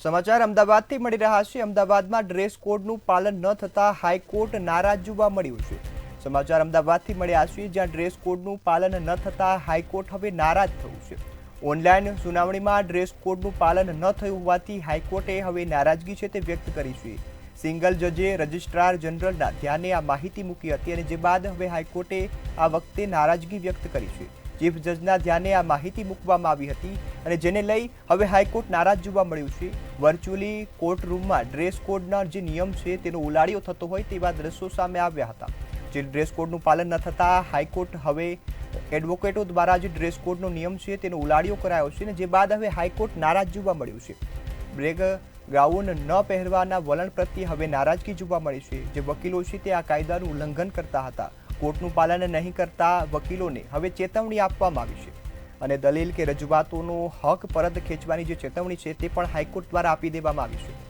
સમાચાર અમદાવાદથી મળી રહ્યા છે। અમદાવાદમાં ડ્રેસ કોડનું પાલન ન થતા હાઈકોર્ટ નારાજ જોવા મળ્યું છે। સમાચાર અમદાવાદથી મળ્યા છે, જ્યાં ડ્રેસ કોડનું પાલન ન થતા હાઈકોર્ટ હવે નારાજ થયું છે। ઓનલાઈન સુનાવણીમાં ડ્રેસ કોડનું પાલન ન થયું હોવાથી હાઈકોર્ટે હવે નારાજગી છે તે વ્યક્ત કરી છે। સિંગલ જજે રજિસ્ટ્રાર જનરલના ધ્યાને આ માહિતી મૂકી હતી અને જે બાદ હવે હાઈકોર્ટે આ વખતે નારાજગી વ્યક્ત કરી છે। ચીફ જજના ધ્યાને આ માહિતી મૂકવામાં આવી હતી અને જેને લઈ હવે હાઈકોર્ટ નારાજ જોવા મળ્યું છે। વર્ચ્યુઅલી કોર્ટ રૂમમાં ડ્રેસ કોડના જે નિયમ છે તેનો ઉલાળ્યો થતો હોય તેવા દ્રશ્યો સામે આવ્યા હતા। જે ડ્રેસ કોડનું પાલન ન થતા હાઈકોર્ટ હવે એડવોકેટો દ્વારા જે ડ્રેસ કોડનો નિયમ છે તેનો ઉલાળ્યો કરાયો છે અને જે બાદ હવે હાઈકોર્ટ નારાજ જોવા મળ્યું છે। બ્રેક ગાઉન ન પહેરવાના વલણ પ્રત્યે હવે નારાજગી જોવા મળી છે। જે વકીલો છે તે આ કાયદાનું ઉલ્લંઘન કરતા હતા। કોર્ટનું પાલન નહીં કરતા વકીલોને હવે ચેતવણી આપવામાં આવી છે અને દલીલ કે રજૂઆતોનો હક પરત ખેંચવાની જે ચેતવણી છે તે પણ હાઈકોર્ટ દ્વારા આપી દેવામાં આવી છે।